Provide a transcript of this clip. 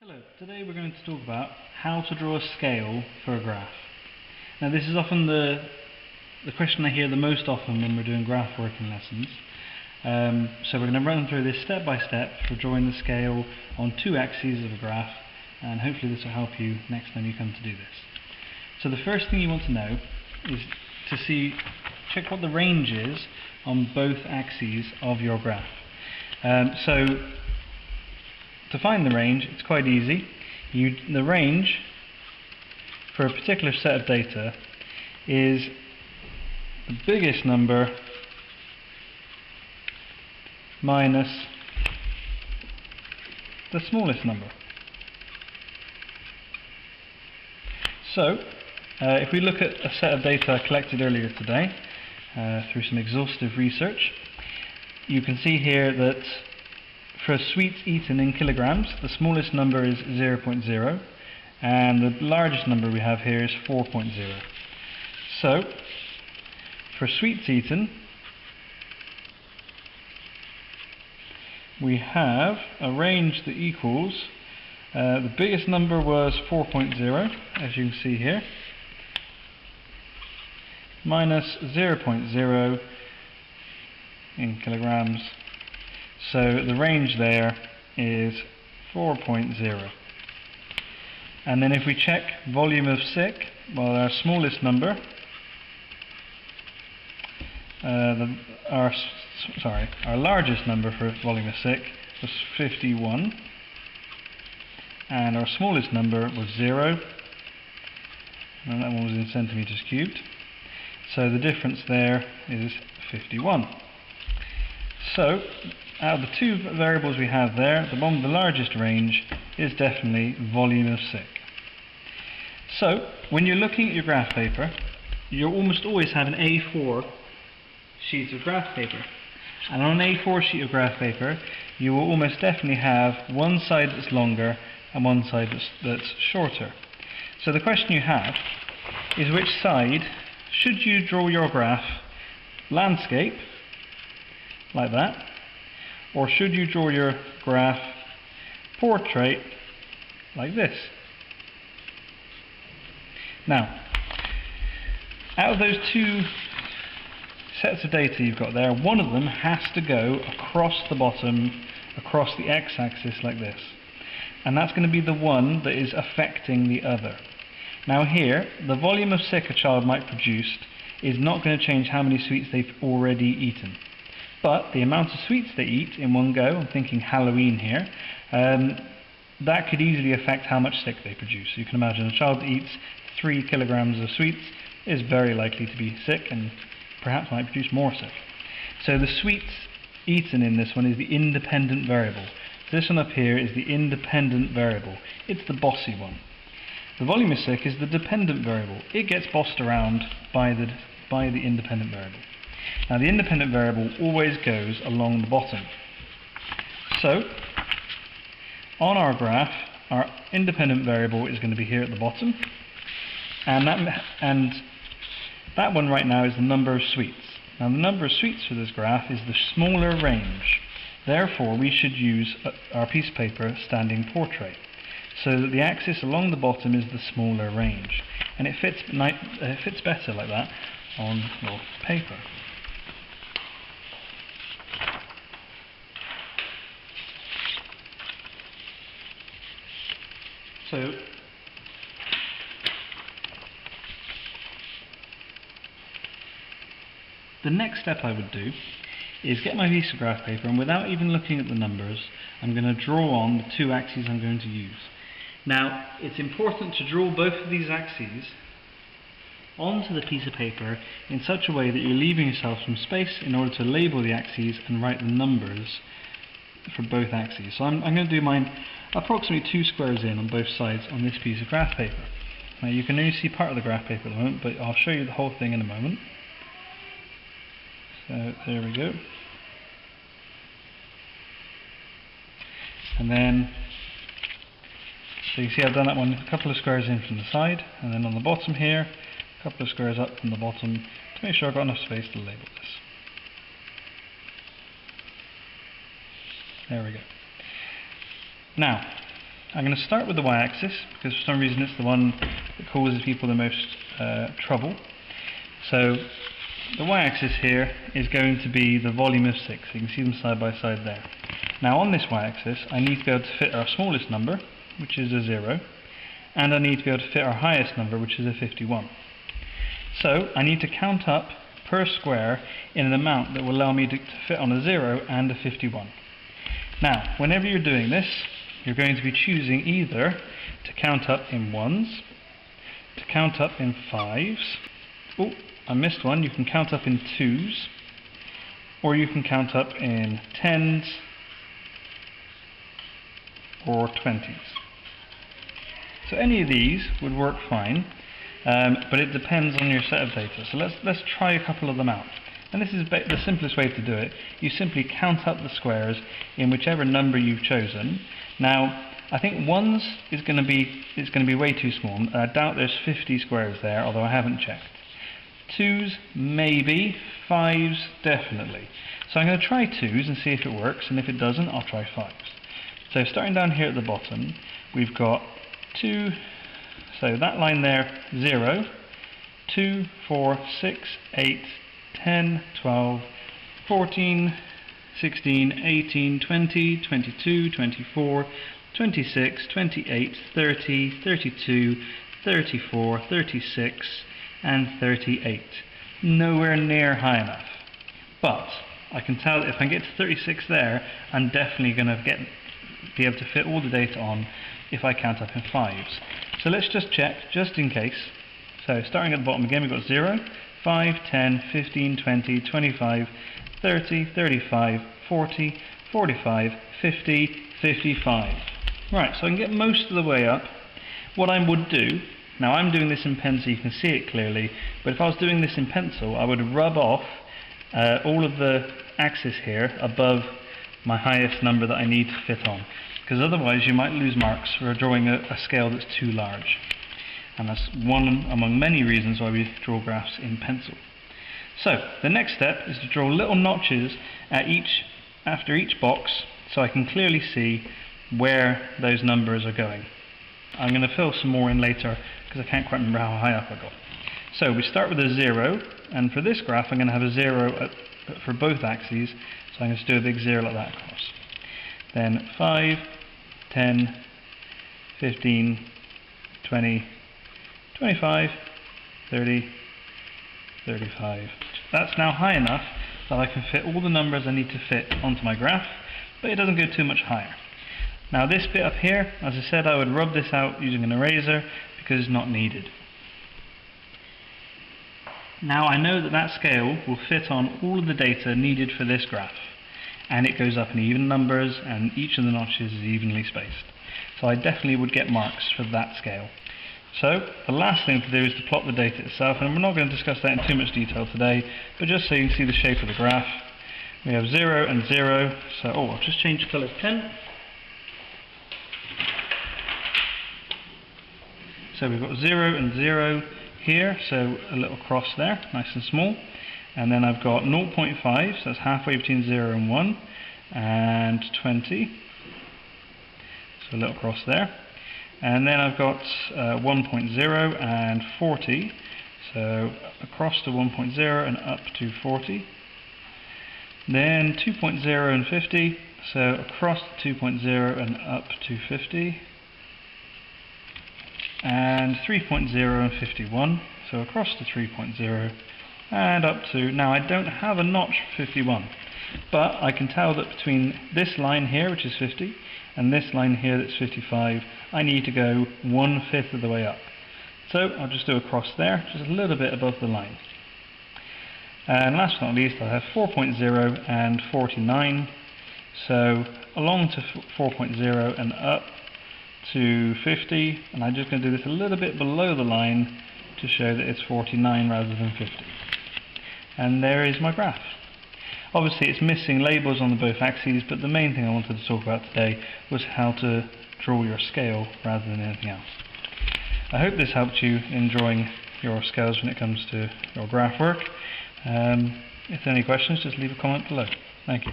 Hello, today we're going to talk about how to draw a scale for a graph. Now this is often the question I hear the most often when we're doing graph working lessons. So we're going to run through this step by step for drawing the scale on two axes of a graph, and hopefully this will help you next time you come to do this. So the first thing you want to know is to check what the range is on both axes of your graph. So to find the range, it's quite easy. The range for a particular set of data is the biggest number minus the smallest number. So, if we look at a set of data collected earlier today through some exhaustive research, you can see here that for sweets eaten in kilograms, the smallest number is 0.0 and the largest number we have here is 4.0. So, for sweets eaten, we have a range that equals, the biggest number was 4.0, as you can see here, minus 0.0 in kilograms. So the range there is 4.0. And then if we check volume of sick, well, our smallest number, our largest number for volume of sick was 51, and our smallest number was 0, and that one was in centimeters cubed. So the difference there is 51. So, out of the two variables we have there, the one with the largest range is definitely volume of sick. So, when you're looking at your graph paper, you'll almost always have an A4 sheet of graph paper. And on an A4 sheet of graph paper, you will almost definitely have one side that's longer and one side that's shorter. So the question you have is, which side should you draw your graph? Landscape, like that, or should you draw your graph portrait like this? Now, out of those two sets of data you've got there, one of them has to go across the bottom, across the x-axis like this, and that's going to be the one that is affecting the other. Now here, the volume of sick a child might produce is not going to change how many sweets they've already eaten. But the amount of sweets they eat in one go, I'm thinking Halloween here, that could easily affect how much sick they produce. You can imagine a child that eats 3 kilograms of sweets is very likely to be sick and perhaps might produce more sick. So the sweets eaten in this one is the independent variable. So this one up here is the independent variable. It's the bossy one. The volume of sick is the dependent variable. It gets bossed around by the independent variable. Now the independent variable always goes along the bottom. So, on our graph, our independent variable is going to be here at the bottom, and that one right now is the number of sweets. Now the number of sweets for this graph is the smaller range. Therefore we should use our piece of paper standing portrait, so that the axis along the bottom is the smaller range, and it fits better like that on your paper. So, the next step I would do is get my piece of graph paper, and without even looking at the numbers, I'm going to draw on the two axes I'm going to use. Now, it's important to draw both of these axes onto the piece of paper in such a way that you're leaving yourself some space in order to label the axes and write the numbers for both axes. So I'm going to do mine approximately 2 squares in on both sides on this piece of graph paper. Now you can only see part of the graph paper at the moment, but I'll show you the whole thing in a moment. So there we go. And then, so you see I've done that one a couple of squares in from the side, and then on the bottom here, a couple of squares up from the bottom to make sure I've got enough space to label this. There we go. Now, I'm going to start with the y-axis because for some reason it's the one that causes people the most trouble. So the y-axis here is going to be the volume of 6. You can see them side by side there. Now on this y-axis I need to be able to fit our smallest number, which is a 0, and I need to be able to fit our highest number, which is a 51. So I need to count up per square in an amount that will allow me to fit on a 0 and a 51. Now, whenever you're doing this, you're going to be choosing either to count up in 1s, to count up in 5s, oh, I missed one, you can count up in 2s, or you can count up in 10s or 20s. So any of these would work fine, but it depends on your set of data. So let's try a couple of them out. And this is the simplest way to do it. You simply count up the squares in whichever number you've chosen. Now, I think 1s is going to be way too small. I doubt there's 50 squares there, although I haven't checked. 2s, maybe. 5s, definitely. So I'm going to try 2s and see if it works, and if it doesn't, I'll try 5s. So starting down here at the bottom, we've got 2, so that line there, 0, 2, 4, 6, 8, 10, 12, 14, 16, 18, 20, 22, 24, 26, 28, 30, 32, 34, 36, and 38. Nowhere near high enough. But I can tell that if I get to 36 there, I'm definitely going to be able to fit all the data on if I count up in 5s. So let's just check, just in case. So starting at the bottom again, we've got 0, 5, 10, 15, 20, 25, 30, 35, 40, 45, 50, 55. Right, so I can get most of the way up. What I would do, now I'm doing this in pen so you can see it clearly, but if I was doing this in pencil, I would rub off all of the axis here above my highest number that I need to fit on, because otherwise you might lose marks for drawing a scale that's too large. And that's one among many reasons why we draw graphs in pencil. So the next step is to draw little notches after each box so I can clearly see where those numbers are going. I'm going to fill some more in later because I can't quite remember how high up I got. So we start with a 0, and for this graph I'm going to have a 0 for both axes, so I'm going to do a big 0 like that across. Then 5, 10, 15, 20, 25, 30, 35. That's now high enough that I can fit all the numbers I need to fit onto my graph, but it doesn't go too much higher. Now this bit up here, as I said, I would rub this out using an eraser because it's not needed. Now I know that that scale will fit on all of the data needed for this graph, and it goes up in even numbers and each of the notches is evenly spaced. So I definitely would get marks for that scale. So the last thing to do is to plot the data itself, and we're not going to discuss that in too much detail today, but just so you can see the shape of the graph. We have 0 and 0, so I'll just change colour pen. So we've got 0 and 0 here, so a little cross there, nice and small. And then I've got 0.5, so that's halfway between 0 and 1, and 20, so a little cross there. And then I've got 1.0 and 40, so across to 1.0 and up to 40. Then 2.0 and 50, so across to 2.0 and up to 50. And 3.0 and 51, so across to 3.0 and up to, now I don't have a notch for 51, but I can tell that between this line here, which is 50, and this line here that's 55, I need to go 1/5 of the way up. So I'll just do a cross there, just a little bit above the line. And last but not least, I have 4.0 and 49, so along to 4.0 and up to 50, and I'm just going to do this a little bit below the line to show that it's 49 rather than 50. And there is my graph. Obviously it's missing labels on both axes, but the main thing I wanted to talk about today was how to draw your scale rather than anything else. I hope this helped you in drawing your scales when it comes to your graph work. If there are any questions, just leave a comment below. Thank you.